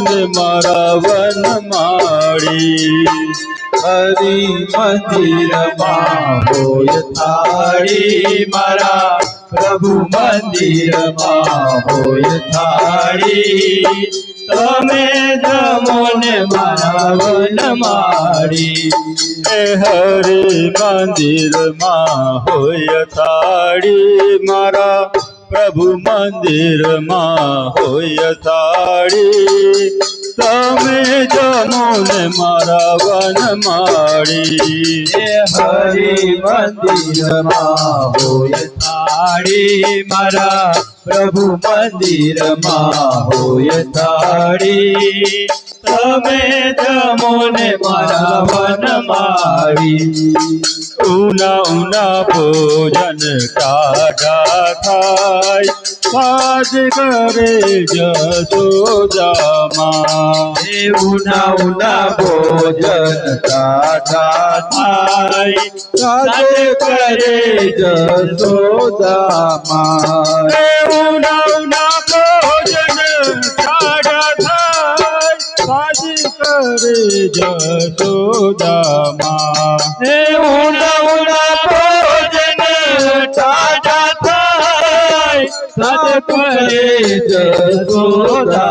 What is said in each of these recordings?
ને મારા વનમાળી હરિ મંદિરમાં હોય થાળી મારા પ્રભુ મંદિરમાં હોય થાળી તમે જમો ને મારા વનમાળી હરે મંદિરમાં હોય થાળી મારા પ્રભુ મંદિરમાં હોય થાળી તમે જમો ને મારા વનમાળી હરિ મંદિરમાં હોય થાળી મારા પ્રભુ મંદિરમાં હોય થાળી તમે જમો ને મારા વનમાળી ઉના ઉના ભોજન ટાઢા થાય પાજ કરે જશોદામાં ઉના ઉના ભોજન ટાઢા થાય સાજે કરે જશોદામાં ઉના ઉના ભોજન ટાઢા થાય પાજ કરે જશોદામાં ઉના ઉના ભોજન ટાઢા થાય સાજે કરે જશોદામાં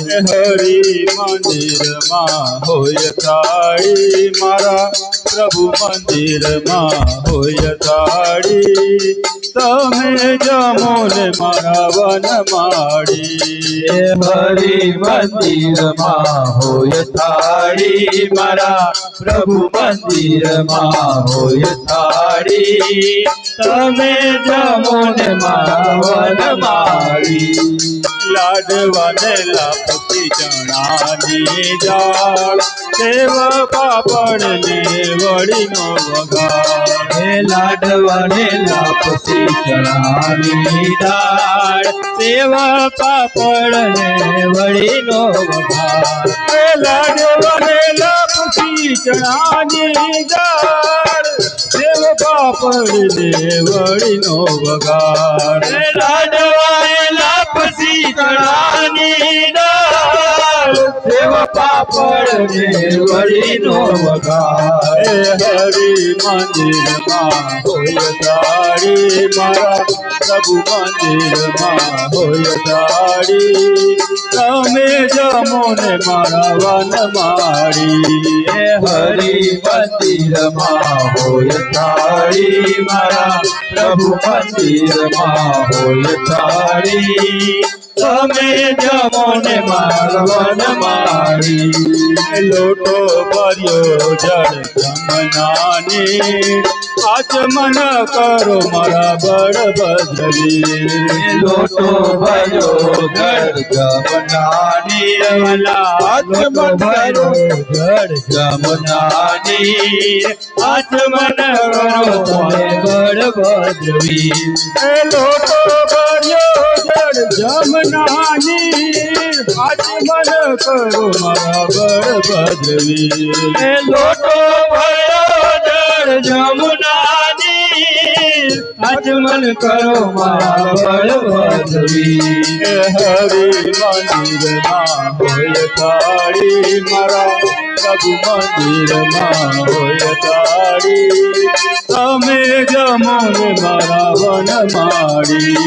હરિ મંદિરમાં હોય થાળી મારા પ્રભુ મંદિરમાં હોય થાળી તમે જમો ને મારા વનમાળી હરિ મંદિરમાં હોય થાળી મારા પ્રભુ મંદિરમાં હોય થાળી તમે જમો ને મારા વનમાળી લાડવાને લાપસી ચણાની દાળ સેવ પાપડ ને વળીનો વઘાર લાડવાને લાપસી ચણાની દાળ સેવા પાપડ ને વળીનો વઘાર લાડવાને લાપસી ચણાની દાળ સેવ પાપડ ને વળીનો વઘાર લાડવાને લાપસી ચણાની દાળ સેવ પાપડ ને વળીનો વઘાર હરિ મંદિરમાં હોય થાળી મારા પ્રભુ મંદિરમાં હોય થાળી તમે જમો ને મારા વનમાળી હરિ મંદિરમાં હોય થાળી મારા પ્રભુ મંદિરમાં હોય થાળી તમે જમો ને મારા વનમાળી લોટો ભર્યો જળ જમનાની આચમન કરો મારા બળભદ્રવી લોટો ભર્યો જળ જમનાની આચમન કરો જળ જમનાની આચમન કરો તમે બળભદ્રવી લોટો ભર્યો જળ જમનાની આચમન કરો મારા બળભદ્રવી લોટો ભર્યો જળ જમનાની આચમન કરો મારા બળભદ્રવી હરિ મંદિરમાં હોય થાળી મારા પ્રભુ મંદિરમાં હોય થાળી તમે જમો ને મારા વનમાળી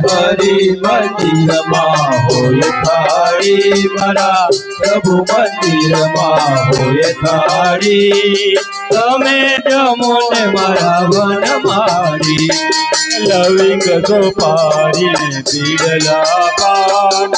હરિ મંદિરમાં હોય થાળી મારા પ્રભુ મંદિરમાં હોય થાળી તમે જમો ને મારા વનમાળી લવિંગ સોપારીને પીડલા પાન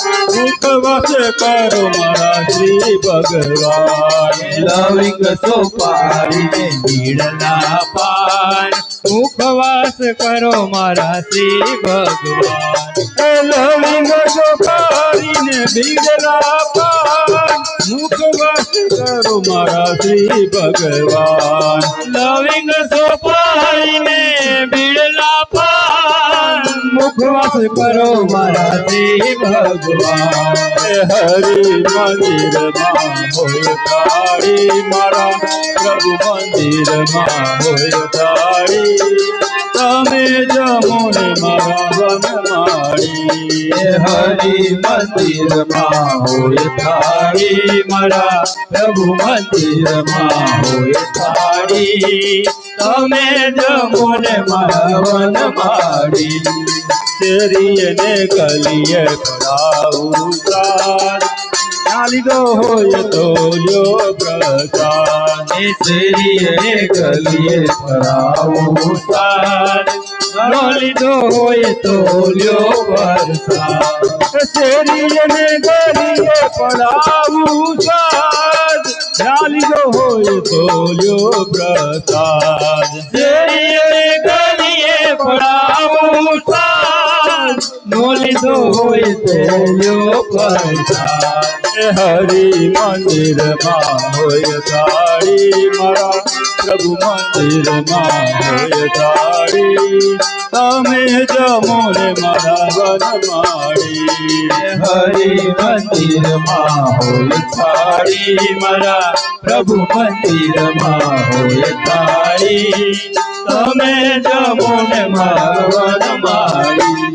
ઉપવાસ કરો મારા શ્રી ભગવાન લવિંગ સોપારીને પીડલા પાન ઉપવાસ કરો મારા શ્રી ભગવાન લવિંગ સોપારીને પીડલા પાન ઉપવાસ કરો મારા શ્રી ભગવાન લવિંગ સોપારીને પીડલા પાન મુખવાસ કરો મારા શ્રી ભગવાન હરિ મંદિરમાં હોય તાળી મારા પ્રભુ મંદિરમાં હોય તાળી તમે જમો ને મારા વનમાળી હરિ મંદિરમાં હોય થાળી મારા પ્રભુ મંદિરમાં હોય થાળી તમે જમો ને મારા વનમાળી શેરીએ ને ગલીએ પડાવું સાર ના લીધો હોય તો લ્યો પ્રસાદ શ્રીએ ગલીએ ફરાવું સાર ન લીધો હોય તો લ્યો વરસાદ શેરીએ ને ગલીએ પડાવું સાર ના લીધો હોય તો લ્યો પ્રસાદ શેરીએ ગલીએ ફરાવું સાર ન લીધો હોય તો લ્યો વરસાદ હરિ મંદિરમાં હોય તાળી મારા પ્રભુ મંદિરમાં હોય તાળી તમે જમો ને મારા વનમાળી હરિ મંદિરમાં હોય થાળી મારા પ્રભુ મંદિરમાં હોય થાળી તમે જમો ને મારા વનમાળી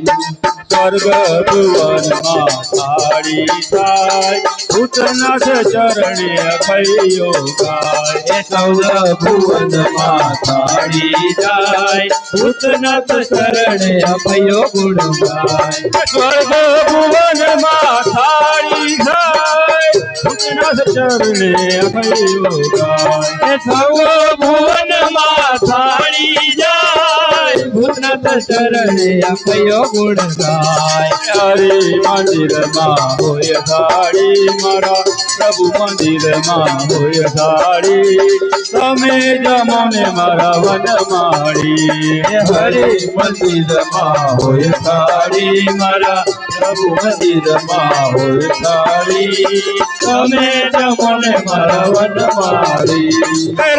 સ્વર્ગ ભુવનમાં થાળી થાય ભૂતનાથ ચરણે અભયો ગાય સૌર ભુવનમાં થાળી જાય ભૂતનાથ શરણે અભયો ગુણ ગાય સ્વર્ગ ભુવનમાં થાળી થાય ભૂતનાથ ચરણે અભયો ગાય સૌર ભુવનમાં થાળી જાય ભૂતનાથ શરણે અભયો ગુણ ગાય હરિ મંદિરમાં હોય થાળી મારા પ્રભુ મંદિરમાં હોય થાળી તમે જમો ને મારા વનમાળી હરે મંદિરમાં હોય થાળી મારા પ્રભુ મંદિરમાં હોય થાળી તમે જમો ને મારા વનમાળી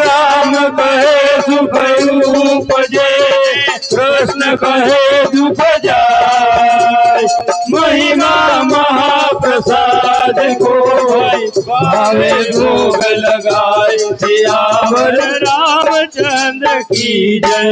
રામ કહે સુખ ઉપજે કૃષ્ણ કહે દુઃખ જાય મહિમા મહાપ્રસાદ કોઈ ભાવે ભોગ લગાય સિયાવર રામચંદ્ર કી જય